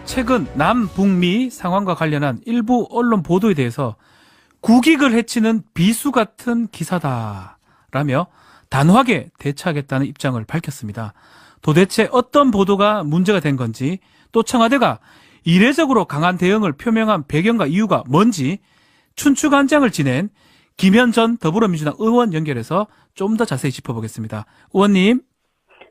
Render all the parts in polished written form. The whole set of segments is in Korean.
최근 남북미 상황과 관련한 일부 언론 보도에 대해서 국익을 해치는 비수 같은 기사다라며 단호하게 대처하겠다는 입장을 밝혔습니다. 도대체 어떤 보도가 문제가 된 건지, 또 청와대가 이례적으로 강한 대응을 표명한 배경과 이유가 뭔지 춘추관장을 지낸 김현 전 더불어민주당 의원 연결해서 좀 더 자세히 짚어보겠습니다. 의원님.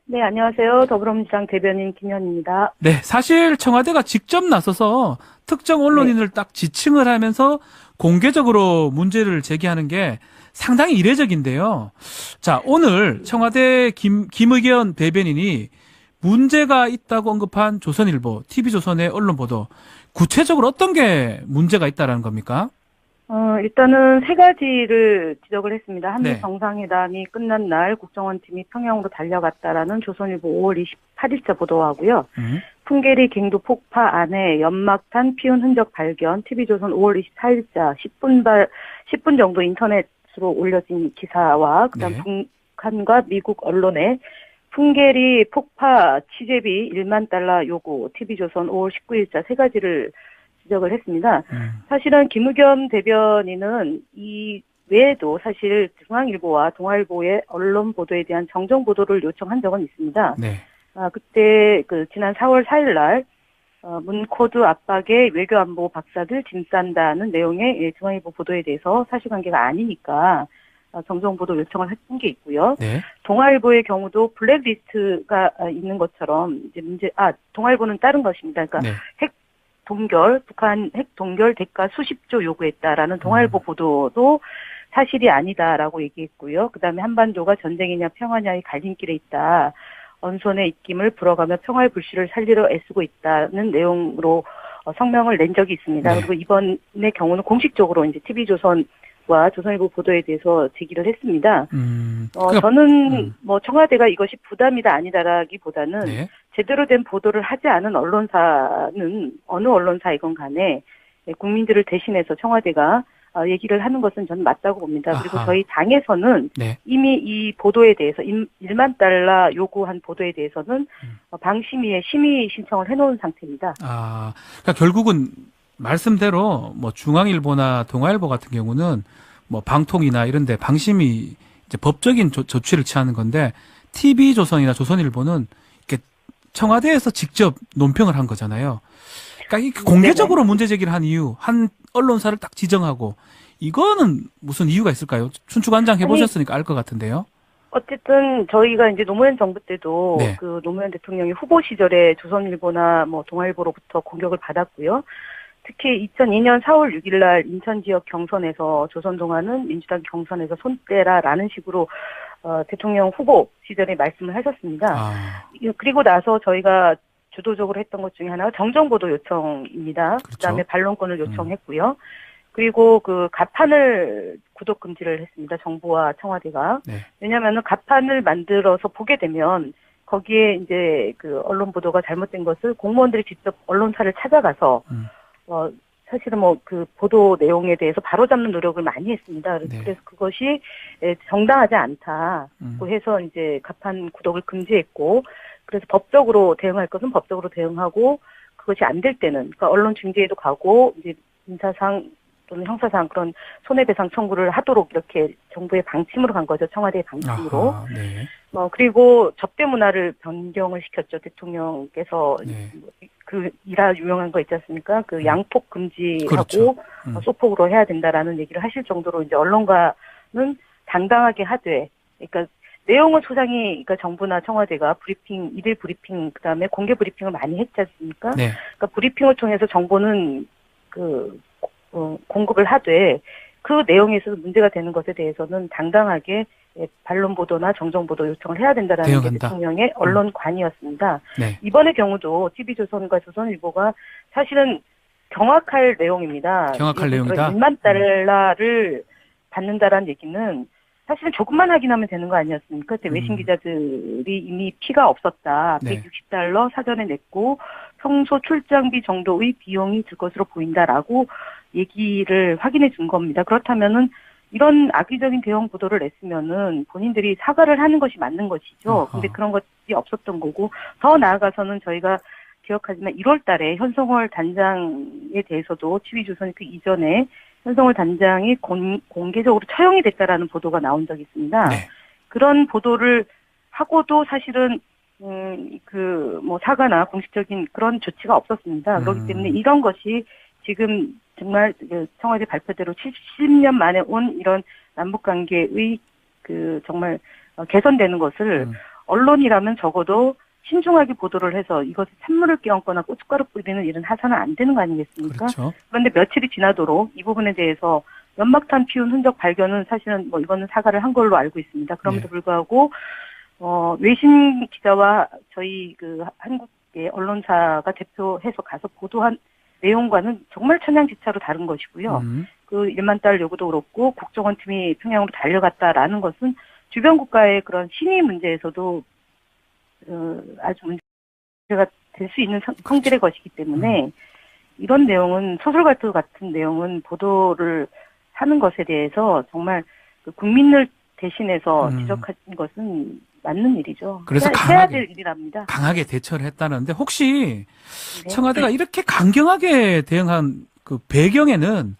네, 안녕하세요. 더불어민주당 대변인 김현입니다. 네, 사실 청와대가 직접 나서서 특정 언론인을 딱 지칭을 하면서 공개적으로 문제를 제기하는 게 상당히 이례적인데요. 자, 오늘 청와대 김의겸 대변인이 문제가 있다고 언급한 조선일보, TV조선의 언론 보도, 구체적으로 어떤 게 문제가 있다라는 겁니까? 일단은 세 가지를 지적을 했습니다. 한미 네. 정상회담이 끝난 날 국정원팀이 평양으로 달려갔다라는 조선일보 5월 28일자 보도하고요. 풍계리 갱도 폭파 안에 연막탄 피운 흔적 발견, TV조선 5월 24일자 10분 정도 인터넷으로 올려진 기사와 그다음 네. 북한과 미국 언론의 풍계리 폭파 취재비 1만 달러 요구, TV조선 5월 19일자 세 가지를 지적을 했습니다. 사실은 김의겸 대변인은 이 외에도 사실 중앙일보와 동아일보의 언론 보도에 대한 정정 보도를 요청한 적은 있습니다. 네. 그때 지난 4월 4일 날 문코드 압박에 외교안보 박사들 짐 싼다는 내용의 중앙일보 보도에 대해서 사실관계가 아니니까 정정 보도 요청을 했던 게 있고요. 네. 동아일보의 경우도 블랙리스트가 있는 것처럼 이제 동아일보는 다른 것입니다. 그러니까 네. 북한 핵 동결 대가 수십조 요구했다라는 동아일보 보도도 사실이 아니다라고 얘기했고요. 그다음에 한반도가 전쟁이냐 평화냐의 갈림길에 있다. 언손의 입김을 불어가며 평화의 불씨를 살리려 애쓰고 있다는 내용으로 성명을 낸 적이 있습니다. 네. 그리고 이번의 경우는 공식적으로 이제 TV조선과 조선일보 보도에 대해서 제기를 했습니다. 저는 청와대가 이것이 부담이다 아니다라기보다는 네. 제대로 된 보도를 하지 않은 언론사는 어느 언론사이건 간에 국민들을 대신해서 청와대가 얘기를 하는 것은 저는 맞다고 봅니다. 그리고 저희 당에서는 네. 이미 이 보도에 대해서 1만 달러 요구한 보도에 대해서는 방심위에 심의 신청을 해놓은 상태입니다. 그러니까 결국은 말씀대로 뭐 중앙일보나 동아일보 같은 경우는 뭐 방통이나 이런데 방심이 이제 법적인 조치를 취하는 건데, TV조선이나 조선일보는 이렇게 청와대에서 직접 논평을 한 거잖아요. 그러니까 공개적으로 문제 제기를 한 이유, 한 언론사를 딱 지정하고, 이거는 무슨 이유가 있을까요? 춘추관장 해보셨으니까 알 것 같은데요. 어쨌든 저희가 이제 노무현 정부 때도 네. 노무현 대통령이 후보 시절에 조선일보나 뭐 동아일보로부터 공격을 받았고요. 특히 2002년 4월 6일 날 인천 지역 경선에서 조선동아는 민주당 경선에서 손대라라는 식으로 대통령 후보 시절에 말씀을 하셨습니다. 그리고 나서 저희가 주도적으로 했던 것 중에 하나가 정정보도 요청입니다. 그렇죠. 그다음에 반론권을 요청했고요. 그리고 가판을 구독 금지를 했습니다. 정부와 청와대가. 네. 왜냐하면 가판을 만들어서 보게 되면 거기에 이제 언론 보도가 잘못된 것을 공무원들이 직접 언론사를 찾아가서 사실은 보도 내용에 대해서 바로잡는 노력을 많이 했습니다. 네. 그래서 그것이 정당하지 않다고 해서 이제 가판 구독을 금지했고, 그래서 법적으로 대응할 것은 법적으로 대응하고, 그것이 안 될 때는, 그러니까 언론 중재에도 가고, 이제 민사상 또는 형사상 그런 손해배상 청구를 하도록 이렇게 정부의 방침으로 간 거죠. 청와대의 방침으로. 네. 그리고 접대 문화를 변경을 시켰죠. 대통령께서 네. 일화 유명한 거 있지 않습니까? 양폭 금지하고 그렇죠. 소폭으로 해야 된다라는 얘기를 하실 정도로 이제 언론가는 당당하게 하되, 그러니까 내용은 소상히 그러니까 정부나 청와대가 브리핑, 일일 브리핑, 그다음에 공개 브리핑을 많이 했지 않습니까? 네. 그러니까 브리핑을 통해서 정보는 공급을 하되, 그 내용에 있어서 문제가 되는 것에 대해서는 당당하게 반론 보도나 정정 보도 요청을 해야 된다라는 게 대응한다. 대통령의 언론관이었습니다. 네. 이번의 경우도 TV조선과 조선일보가 사실은 경악할 내용입니다. 경악할 내용이다. 1만 달러를 받는다라는 얘기는 사실은 조금만 확인하면 되는 거 아니었습니까? 그때 외신 기자들이 이미 피가 없었다. 네. 160달러 사전에 냈고 평소 출장비 정도의 비용이 들 것으로 보인다라고 얘기를 확인해 준 겁니다. 그렇다면은 이런 악의적인 대응 보도를 냈으면은 본인들이 사과를 하는 것이 맞는 것이죠. 근데 그런 것이 없었던 거고, 더 나아가서는 저희가 기억하지만 1월 달에 현성월 단장에 대해서도 TV조선이 그 이전에 현성월 단장이 공개적으로 처형이 됐다라는 보도가 나온 적이 있습니다. 네. 그런 보도를 하고도 사실은 뭐 사과나 공식적인 그런 조치가 없었습니다. 그렇기 때문에 이런 것이 지금 정말 그 청와대 발표대로 70년 만에 온 이런 남북 관계의 정말 개선되는 것을 언론이라면 적어도 신중하게 보도를 해서 이것을 찬물을 끼얹거나 고춧가루 뿌리는 일은 해서는 안 되는 거 아니겠습니까? 그렇죠. 그런데 며칠이 지나도록 이 부분에 대해서 연막탄 피운 흔적 발견은 사실은 뭐 이거는 사과를 한 걸로 알고 있습니다. 그럼에도 불구하고 외신 기자와 저희 한국의 언론사가 대표해서 가서 보도한 내용과는 정말 천양지차로 다른 것이고요. 그 1만 달러 요구도 그렇고 국정원팀이 평양으로 달려갔다라는 것은 주변 국가의 그런 신의 문제에서도 아주 문제가 될 수 있는 성질의 것이기 때문에 이런 내용은 소설가트 같은 내용은 보도를 하는 것에 대해서 정말 국민을 대신해서 지적하는 것은 맞는 일이죠. 그래서 해야 될 일이랍니다. 강하게 대처를 했다는데 혹시 네. 청와대가 이렇게 강경하게 대응한 그 배경에는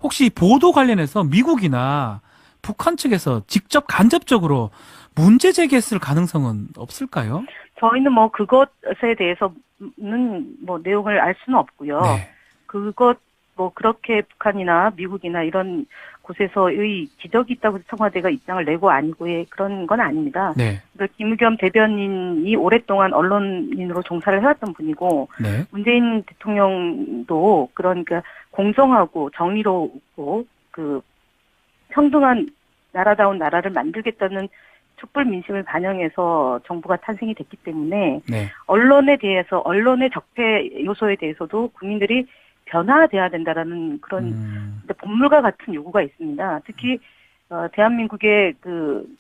혹시 보도 관련해서 미국이나 북한 측에서 직접 간접적으로 문제 제기했을 가능성은 없을까요? 저희는 뭐 그것에 대해서는 뭐 내용을 알 수는 없고요. 네. 그것 뭐 그렇게 북한이나 미국이나 이런 곳에서의 지적이 있다고 해서 청와대가 입장을 내고 아니고의 그런 건 아닙니다. 네. 김의겸 대변인이 오랫동안 언론인으로 종사를 해왔던 분이고 네. 문재인 대통령도 그러니까 공정하고 정의롭고 평등한 나라다운 나라를 만들겠다는 촛불 민심을 반영해서 정부가 탄생이 됐기 때문에 네. 언론에 대해서 언론의 적폐 요소에 대해서도 국민들이 변화돼야 된다라는 그런 본물과 같은 요구가 있습니다. 특히 대한민국의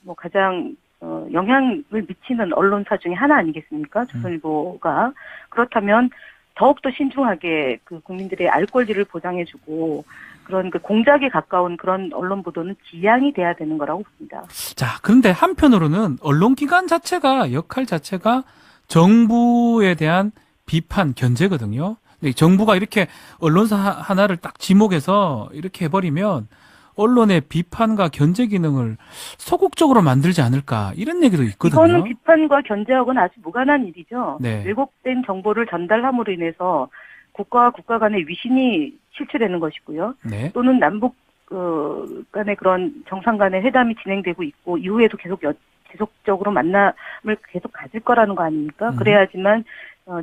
뭐 가장 영향을 미치는 언론사 중에 하나 아니겠습니까? 조선일보가. 그렇다면 더욱더 신중하게 국민들의 알 권리를 보장해주고 그런 공작에 가까운 그런 언론 보도는 지양이 돼야 되는 거라고 봅니다. 자, 그런데 한편으로는 언론기관 자체가 역할 자체가 정부에 대한 비판, 견제거든요. 정부가 이렇게 언론사 하나를 딱 지목해서 이렇게 해버리면 언론의 비판과 견제 기능을 소극적으로 만들지 않을까 이런 얘기도 있거든요. 이거는 비판과 견제하고는 아주 무관한 일이죠. 네. 왜곡된 정보를 전달함으로 인해서 국가와 국가 간의 위신이 실추되는 것이고요. 네. 또는 남북 간의 그런 정상 간의 회담이 진행되고 있고 이후에도 계속적으로 만남을 계속 가질 거라는 거 아닙니까? 그래야지만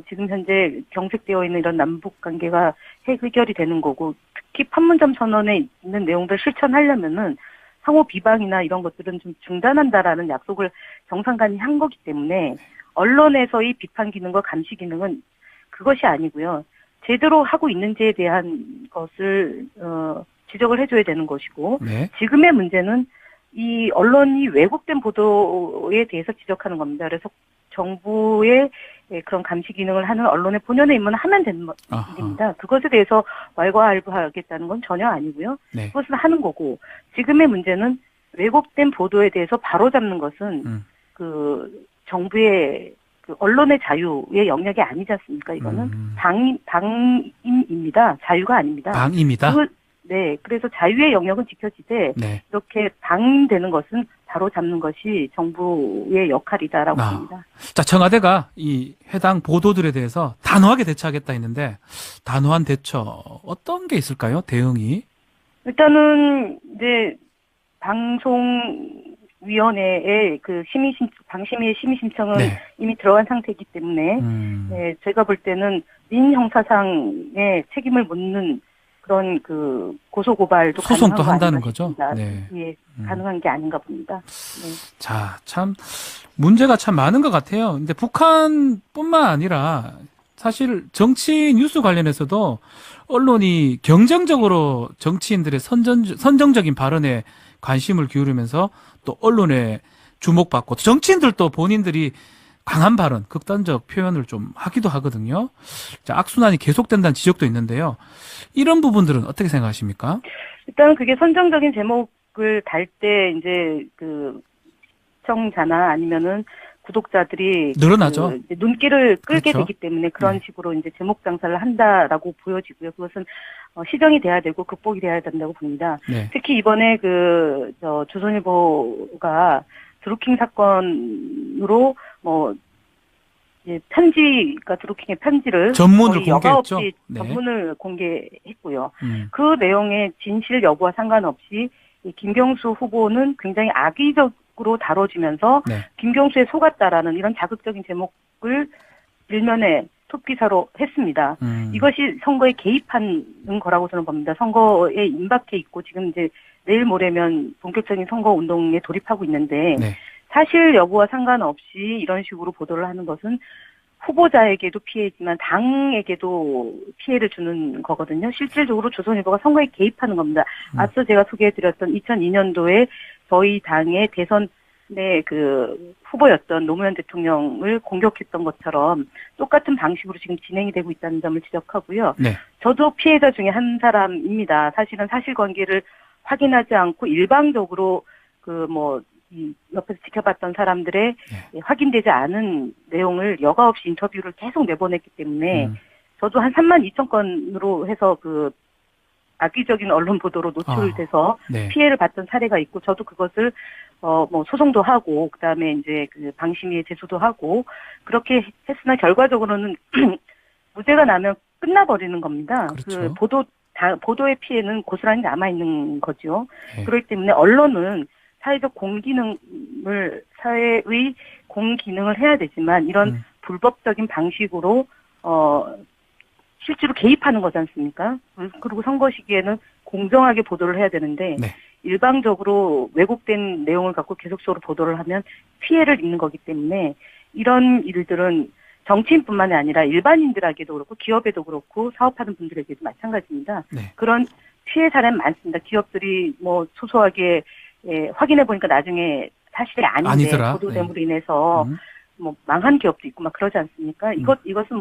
지금 현재 경색되어 있는 이런 남북 관계가 해결이 되는 거고 특히 판문점 선언에 있는 내용들 실천하려면은 상호 비방이나 이런 것들은 좀 중단한다라는 약속을 정상 간이 한 거기 때문에 언론에서의 비판 기능과 감시 기능은 그것이 아니고요. 제대로 하고 있는지에 대한 것을 지적을 해줘야 되는 것이고 네. 지금의 문제는 이 언론이 왜곡된 보도에 대해서 지적하는 겁니다. 그래서 정부의 그런 감시 기능을 하는 언론의 본연의 임무는 하면 되는 일입니다. 그것에 대해서 왈가왈부하겠다는 건 전혀 아니고요. 네. 그것은 하는 거고 지금의 문제는 왜곡된 보도에 대해서 바로잡는 것은 정부의 언론의 자유의 영역이 아니지 않습니까? 이거는 방임입니다. 자유가 아닙니다. 방임이다. 네, 그래서 자유의 영역은 지켜지되 네. 이렇게 방임되는 것은 바로 잡는 것이 정부의 역할이다라고 봅니다. 자, 청와대가 이 해당 보도들에 대해서 단호하게 대처하겠다 했는데 단호한 대처 어떤 게 있을까요? 대응이? 일단은 이제 방송위원회의 방심위의 심의 신청은 네. 이미 들어간 상태이기 때문에 네, 제가 볼 때는 민형사상의 책임을 묻는 그런 고소고발도 소송도 가능한 한다는 거 거죠? 네. 예, 가능한 게 아닌가 봅니다. 네. 자, 참 문제가 참 많은 것 같아요. 근데 북한뿐만 아니라 사실 정치 뉴스 관련해서도 언론이 경쟁적으로 정치인들의 선정적인 발언에 관심을 기울이면서 또 언론에 주목받고 정치인들도 본인들이 강한 발언, 극단적 표현을 좀 하기도 하거든요. 자, 악순환이 계속된다는 지적도 있는데요. 이런 부분들은 어떻게 생각하십니까? 일단 그게 선정적인 제목을 달 때 이제 시청자나 아니면은 구독자들이 늘어나죠. 이제 눈길을 끌게 그렇죠. 되기 때문에 그런 네. 식으로 이제 제목 장사를 한다라고 보여지고요. 그것은 시정이 돼야 되고 극복이 돼야 된다고 봅니다. 네. 특히 이번에 조선일보가 드루킹 사건으로 이제 편지가 드루킹의 편지를 전문을 거의 여과 공개했죠. 없이 네. 전문을 공개했고요. 음. 그 내용의 진실 여부와 상관없이 이 김경수 후보는 굉장히 악의적으로 다뤄지면서 네. 김경수에 속았다라는 이런 자극적인 제목을 일면에 톱기사로 했습니다. 이것이 선거에 개입하는 거라고 저는 봅니다. 선거에 임박해 있고 지금 이제 내일 모레면 본격적인 선거 운동에 돌입하고 있는데 네. 사실 여부와 상관없이 이런 식으로 보도를 하는 것은 후보자에게도 피해지만 당에게도 피해를 주는 거거든요. 실질적으로 조선일보가 선거에 개입하는 겁니다. 앞서 제가 소개해드렸던 2002년도에 저희 당의 대선의 그 후보였던 노무현 대통령을 공격했던 것처럼 똑같은 방식으로 지금 진행이 되고 있다는 점을 지적하고요. 네. 저도 피해자 중에 한 사람입니다. 사실은 사실관계를 확인하지 않고 일방적으로 이 옆에서 지켜봤던 사람들의 확인되지 않은 내용을 여과 없이 인터뷰를 계속 내보냈기 때문에 저도 한 32,000건으로 해서 그 악의적인 언론 보도로 노출돼서 네. 피해를 봤던 사례가 있고 저도 그것을 소송도 하고 그다음에 이제 그 방심위에 제소도 하고 그렇게 했으나 결과적으로는 무죄가 나면 끝나버리는 겁니다. 그렇죠. 그 보도의 피해는 고스란히 남아 있는 거죠. 네. 그렇기 때문에 언론은 사회적 사회의 공기능을 해야 되지만 이런 불법적인 방식으로 실제로 개입하는 거지 않습니까? 그리고 선거 시기에는 공정하게 보도를 해야 되는데 네. 일방적으로 왜곡된 내용을 갖고 계속적으로 보도를 하면 피해를 입는 거기 때문에 이런 일들은 정치인뿐만이 아니라 일반인들에게도 그렇고 기업에도 그렇고 사업하는 분들에게도 마찬가지입니다. 네. 그런 피해 사례는 많습니다. 기업들이 소소하게 확인해 보니까 나중에 사실이 아닌데 아니더라. 보도됨으로 인해서 망한 기업도 있고 막 그러지 않습니까? 이것은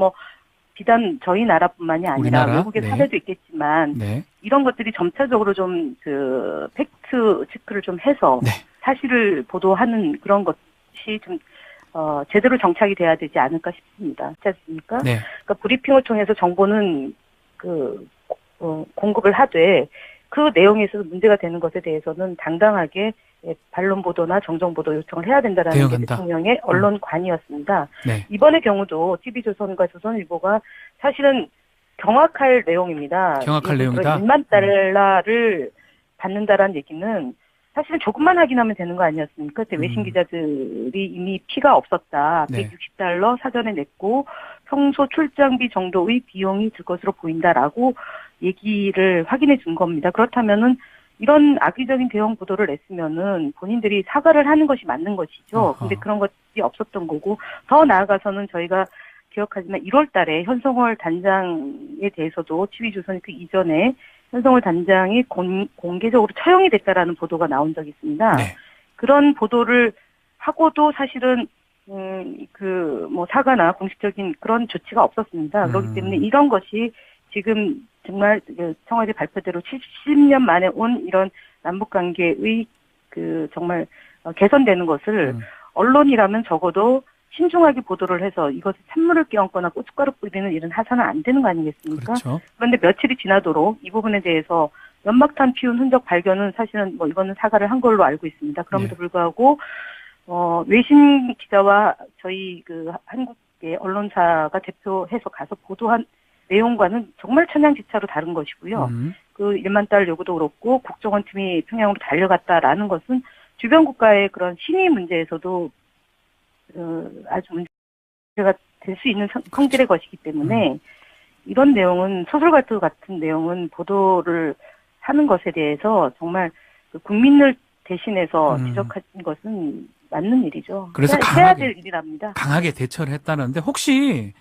비단 저희 나라뿐만이 아니라 우리나라? 외국의 네. 사례도 있겠지만 네. 이런 것들이 점차적으로 좀 팩트 체크를 좀 해서 네. 사실을 보도하는 그런 것이 좀 제대로 정착이 돼야 되지 않을까 싶습니다. 그렇지 않습니까? 네. 그러니까 브리핑을 통해서 정보는 공급을 하되 그 내용에 있어서 문제가 되는 것에 대해서는 당당하게 반론 보도나 정정 보도 요청을 해야 된다라는 게 대응한다. 대통령의 언론관이었습니다. 네. 이번의 경우도 TV조선과 조선일보가 사실은 경악할 내용입니다. 경악할 내용이다. 1만 달러를 받는다라는 얘기는 사실은 조금만 확인하면 되는 거 아니었습니까? 그때 외신 기자들이 이미 피가 없었다. 네. 160달러 사전에 냈고 평소 출장비 정도의 비용이 들 것으로 보인다라고 얘기를 확인해 준 겁니다. 그렇다면은 이런 악의적인 대응 보도를 냈으면은 본인들이 사과를 하는 것이 맞는 것이죠. 근데 그런 것이 없었던 거고 더 나아가서는 저희가 기억하지만 1월 달에 현성월 단장에 대해서도 TV조선이 그 이전에 현성월 단장이 공개적으로 처형이 됐다라는 보도가 나온 적이 있습니다. 네. 그런 보도를 하고도 사실은 사과나 공식적인 그런 조치가 없었습니다. 그렇기 때문에 이런 것이 지금 정말 청와대 발표대로 70년 만에 온 이런 남북관계의 정말 개선되는 것을 언론이라면 적어도 신중하게 보도를 해서 이것을 찬물을 끼얹거나 고춧가루 뿌리는 일은 해서는 안 되는 거 아니겠습니까? 그렇죠. 그런데 며칠이 지나도록 이 부분에 대해서 연막탄 피운 흔적 발견은 사실은 이거는 사과를 한 걸로 알고 있습니다. 그럼에도 불구하고 외신 기자와 저희 한국의 언론사가 대표해서 가서 보도한 내용과는 정말 천양지차로 다른 것이고요. 그 1만 달 요구도 그렇고 국정원팀이 평양으로 달려갔다라는 것은 주변 국가의 그런 신의 문제에서도 아주 문제가 될 수 있는 성질의 것이기 때문에 이런 내용은 소설가트 같은 내용은 보도를 하는 것에 대해서 정말 국민을 대신해서 지적하는 것은 맞는 일이죠. 그래서 해야 될 일이랍니다. 강하게 대처를 했다는데 혹시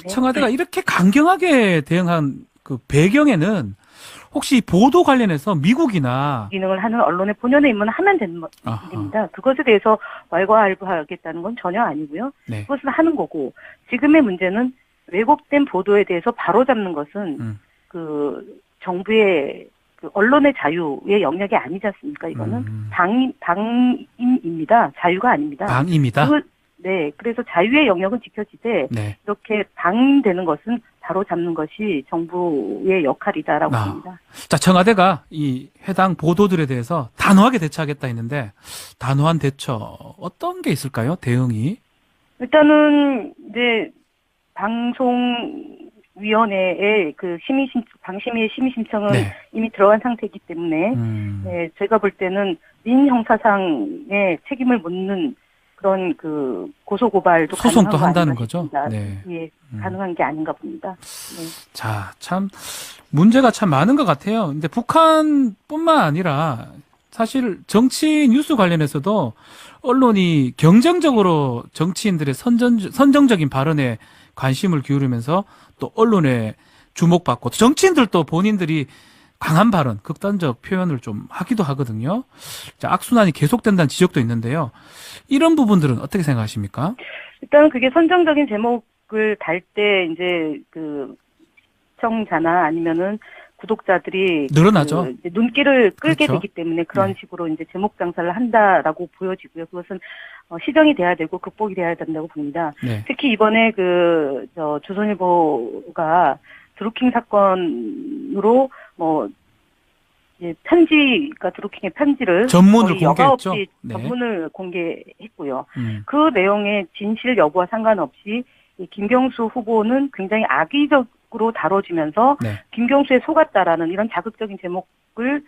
네. 청와대가 이렇게 강경하게 대응한 그 배경에는 혹시 보도 관련해서 미국이나 기능을 하는 언론의 본연의 임무는 하면 되는 일입니다. 그것에 대해서 왈가왈부하겠다는 건 전혀 아니고요. 네. 그것은 하는 거고 지금의 문제는 왜곡된 보도에 대해서 바로잡는 것은 정부의 언론의 자유의 영역이 아니지 않습니까? 이거는 방임입니다. 자유가 아닙니다. 방임이다. 네, 그래서 자유의 영역은 지켜지되 네. 이렇게 방임되는 것은 바로 잡는 것이 정부의 역할이다라고 봅니다. 자, 청와대가 이 해당 보도들에 대해서 단호하게 대처하겠다 했는데 단호한 대처 어떤 게 있을까요? 대응이? 일단은 이제 방송위원회에 그 방심위의 심의 신청은 네. 이미 들어간 상태이기 때문에 네, 제가 볼 때는 민형사상의 책임을 묻는 그런 그 고소고발도 소송도 가능한 거 한다는 아닌가 거죠? 싶습니다. 네. 예, 가능한 게 아닌가 봅니다. 네. 자, 참 문제가 참 많은 것 같아요. 근데 북한뿐만 아니라 사실 정치 뉴스 관련해서도 언론이 경쟁적으로 정치인들의 선정적인 발언에 관심을 기울이면서 또 언론에 주목받고 또 정치인들도 본인들이 강한 발언, 극단적 표현을 좀 하기도 하거든요. 자, 악순환이 계속된다는 지적도 있는데요. 이런 부분들은 어떻게 생각하십니까? 일단은 그게 선정적인 제목을 달 때 이제 그 시청자나 아니면은 구독자들이 늘어나죠. 이제 눈길을 끌게 그렇죠. 되기 때문에 그런 네. 식으로 이제 제목 장사를 한다라고 보여지고요. 그것은 시정이 돼야 되고 극복이 돼야 된다고 봅니다. 네. 특히 이번에 조선일보가 드루킹 사건으로 이제 드루킹의 편지를 전문을 거의 여과 공개했죠. 없이 네. 전문을 공개했고요. 음. 그 내용의 진실 여부와 상관없이 이 김경수 후보는 굉장히 악의적으로 다뤄지면서 네. 김경수에 속았다라는 이런 자극적인 제목을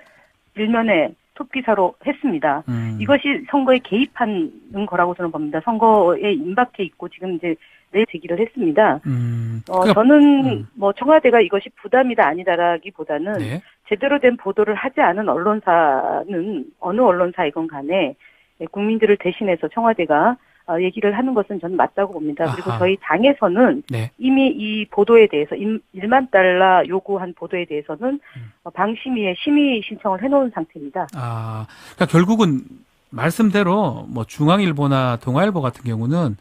일면에 톱기사로 했습니다. 이것이 선거에 개입하는 거라고 저는 봅니다. 선거에 임박해 있고 지금 이제 내 제기를 했습니다. 그러니까, 저는 청와대가 이것이 부담이다 아니다라기보다는 네. 제대로 된 보도를 하지 않은 언론사는 어느 언론사이건 간에 국민들을 대신해서 청와대가 얘기를 하는 것은 저는 맞다고 봅니다. 그리고 아하. 저희 당에서는 네. 이미 이 보도에 대해서 1만 달러 요구한 보도에 대해서는 방심위에 심의 신청을 해놓은 상태입니다. 아, 그러니까 결국은 말씀대로 중앙일보나 동아일보 같은 경우는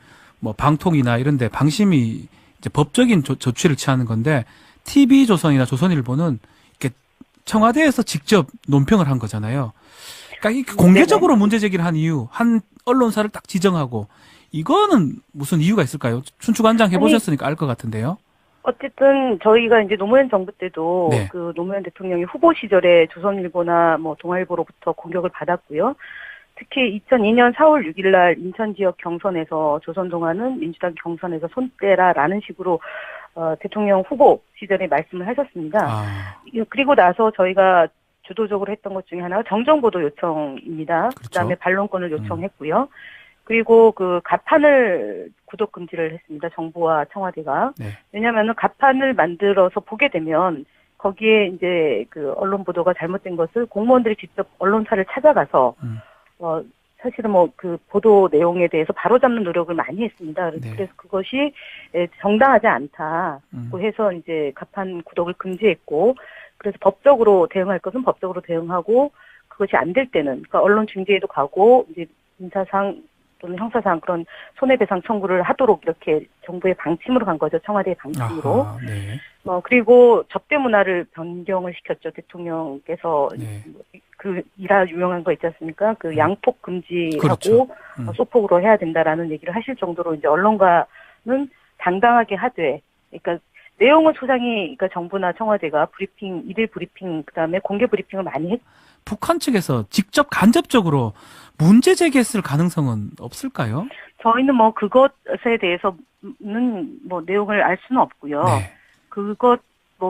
방통이나 이런데 방심이 이제 법적인 조치를 취하는 건데 TV조선이나 조선일보는 이렇게 청와대에서 직접 논평을 한 거잖아요. 그러니까 이 공개적으로 문제 제기를 한 이유, 한 언론사를 딱 지정하고 이거는 무슨 이유가 있을까요? 춘추관장 해보셨으니까 알 것 같은데요. 어쨌든 저희가 이제 노무현 정부 때도 네. 그 노무현 대통령이 후보 시절에 조선일보나 동아일보로부터 공격을 받았고요. 특히 2002년 4월 6일 날 인천 지역 경선에서 조선동아는 민주당 경선에서 손대라라는 식으로 대통령 후보 시절에 말씀을 하셨습니다. 아, 그리고 나서 저희가 주도적으로 했던 것 중에 하나가 정정보도 요청입니다. 그렇죠. 그다음에 반론권을 요청했고요. 그리고 그 가판을 구독 금지를 했습니다. 정부와 청와대가. 네. 왜냐하면은 가판을 만들어서 보게 되면 거기에 이제 그 언론 보도가 잘못된 것을 공무원들이 직접 언론사를 찾아가서 사실은 그 보도 내용에 대해서 바로잡는 노력을 많이 했습니다. 네. 그래서 그것이 정당하지 않다고 해서 이제 가판 구독을 금지했고, 그래서 법적으로 대응할 것은 법적으로 대응하고, 그것이 안 될 때는, 그러니까 언론 중재에도 가고, 이제 민사상 또는 형사상 그런 손해배상 청구를 하도록 이렇게 정부의 방침으로 간 거죠. 청와대의 방침으로. 아하, 네. 그리고 접대 문화를 변경을 시켰죠. 대통령께서. 네. 그 일화 유명한 거 있지 않습니까? 그 양폭 금지하고 그렇죠. 소폭으로 해야 된다라는 얘기를 하실 정도로 이제 언론가는 당당하게 하되, 그러니까 내용은 소상히 그러니까 정부나 청와대가 브리핑, 일일 브리핑 그다음에 공개 브리핑을 많이 했. 북한 측에서 직접 간접적으로 문제 제기했을 가능성은 없을까요? 저희는 그것에 대해서는 내용을 알 수는 없고요. 네. 그것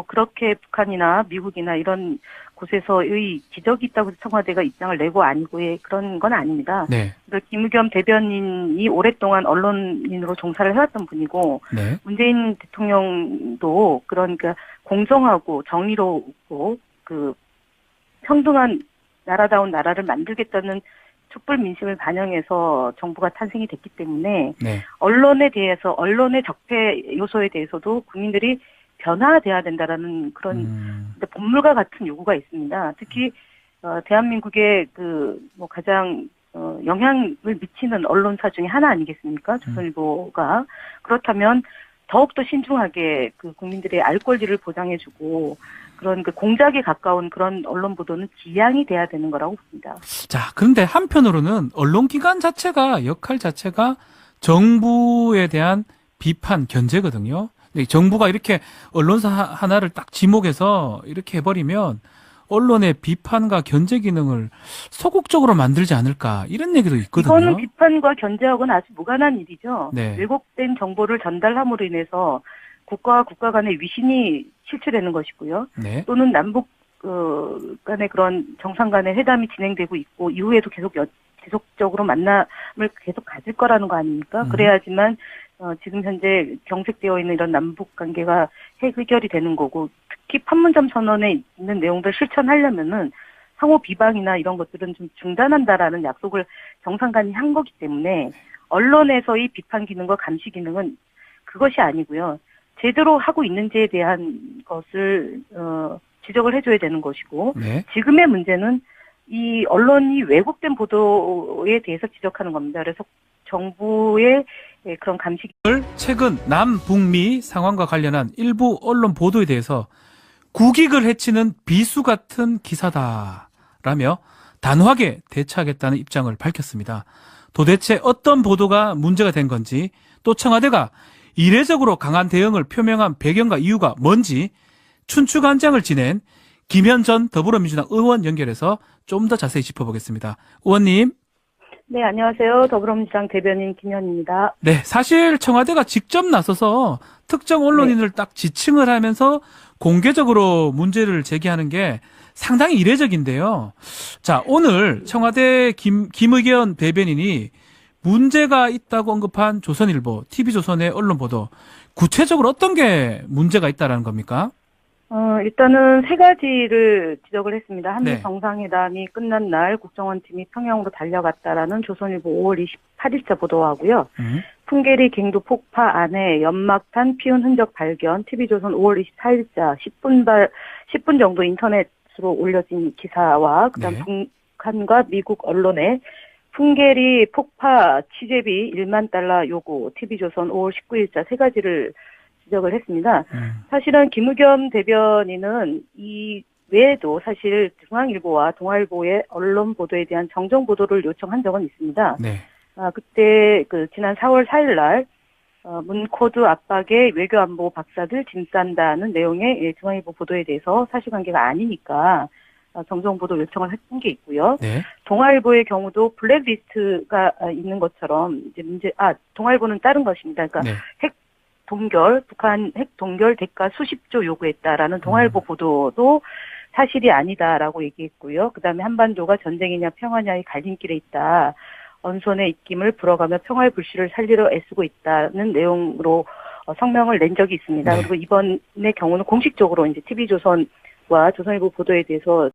그렇게 북한이나 미국이나 이런 곳에서의 기적이 있다고 청와대가 입장을 내고 아니고의 그런 건 아닙니다. 네. 그러니까 김의겸 대변인이 오랫동안 언론인으로 종사를 해왔던 분이고, 네. 문재인 대통령도 그러니까 공정하고 정의롭고 그 평등한 나라다운 나라를 만들겠다는 촛불 민심을 반영해서 정부가 탄생이 됐기 때문에 네. 언론에 대해서 언론의 적폐 요소에 대해서도 국민들이 변화돼야 된다라는 그런 본물과 같은 요구가 있습니다. 특히 대한민국의 가장 영향을 미치는 언론사 중에 하나 아니겠습니까? 조선일보가. 그렇다면 더욱더 신중하게 국민들의 알 권리를 보장해주고 그런 공작에 가까운 그런 언론 보도는 지양이 돼야 되는 거라고 봅니다. 자, 그런데 한편으로는 언론기관 자체가 역할 자체가 정부에 대한 비판, 견제거든요. 근데 정부가 이렇게 언론사 하나를 딱 지목해서 이렇게 해버리면 언론의 비판과 견제 기능을 소극적으로 만들지 않을까 이런 얘기도 있거든요. 이거는 비판과 견제하고는 아주 무관한 일이죠. 네. 왜곡된 정보를 전달함으로 인해서 국가와 국가 간의 위신이 실추되는 것이고요. 네. 또는 남북 간의 그런 정상 간의 회담이 진행되고 있고 이후에도 지속적으로 만남을 계속 가질 거라는 거 아닙니까? 그래야지만 지금 현재 경색되어 있는 이런 남북 관계가 해결이 되는 거고, 특히 판문점 선언에 있는 내용들 실천하려면은 상호 비방이나 이런 것들은 좀 중단한다라는 약속을 정상 간이 한 거기 때문에 언론에서의 비판 기능과 감시 기능은 그것이 아니고요. 제대로 하고 있는지에 대한 것을 지적을 해줘야 되는 것이고, 네. 지금의 문제는 이 언론이 왜곡된 보도에 대해서 지적하는 겁니다. 그래서 정부의 그런 감시 최근 남북미 상황과 관련한 일부 언론 보도에 대해서 국익을 해치는 비수 같은 기사다라며 단호하게 대처하겠다는 입장을 밝혔습니다. 도대체 어떤 보도가 문제가 된 건지, 또 청와대가 이례적으로 강한 대응을 표명한 배경과 이유가 뭔지 춘추관장을 지낸 김현 전 더불어민주당 의원 연결해서 좀 더 자세히 짚어보겠습니다. 의원님. 네, 안녕하세요. 더불어민주당 대변인 김현입니다. 네, 사실 청와대가 직접 나서서 특정 언론인을 딱 지칭을 하면서 공개적으로 문제를 제기하는 게 상당히 이례적인데요. 자, 오늘 청와대 김의겸 대변인이 문제가 있다고 언급한 조선일보, TV조선의 언론 보도, 구체적으로 어떤 게 문제가 있다라는 겁니까? 일단은 세 가지를 지적을 했습니다. 한미 네. 정상회담이 끝난 날 국정원팀이 평양으로 달려갔다라는 조선일보 5월 28일자 보도하고요. 풍계리 갱도 폭파 안에 연막탄 피운 흔적 발견, TV조선 5월 24일자 10분 정도 인터넷으로 올려진 기사와 그다음 네. 북한과 미국 언론의 풍계리 폭파 취재비 1만 달러 요구, TV조선 5월 19일자 세 가지를 지적을 했습니다. 사실은 김의겸 대변인은 이 외에도 사실 중앙일보와 동아일보의 언론 보도에 대한 정정 보도를 요청한 적은 있습니다. 네. 그때 지난 4월 4일 날 문코드 압박에 외교안보 박사들 짐 싼다는 내용의 중앙일보 보도에 대해서 사실관계가 아니니까 정정 보도 요청을 했던 게 있고요. 네. 동아일보의 경우도 블랙리스트가 있는 것처럼 이제 동아일보는 다른 것입니다. 그러니까 네. 북한 핵 동결 대가 수십조 요구했다라는 동아일보 보도도 사실이 아니다라고 얘기했고요. 그다음에 한반도가 전쟁이냐 평화냐의 갈림길에 있다. 언론의 입김을 불어가며 평화의 불씨를 살리려 애쓰고 있다는 내용으로 성명을 낸 적이 있습니다. 네. 그리고 이번의 경우는 공식적으로 이제 TV조선과 조선일보 보도에 대해서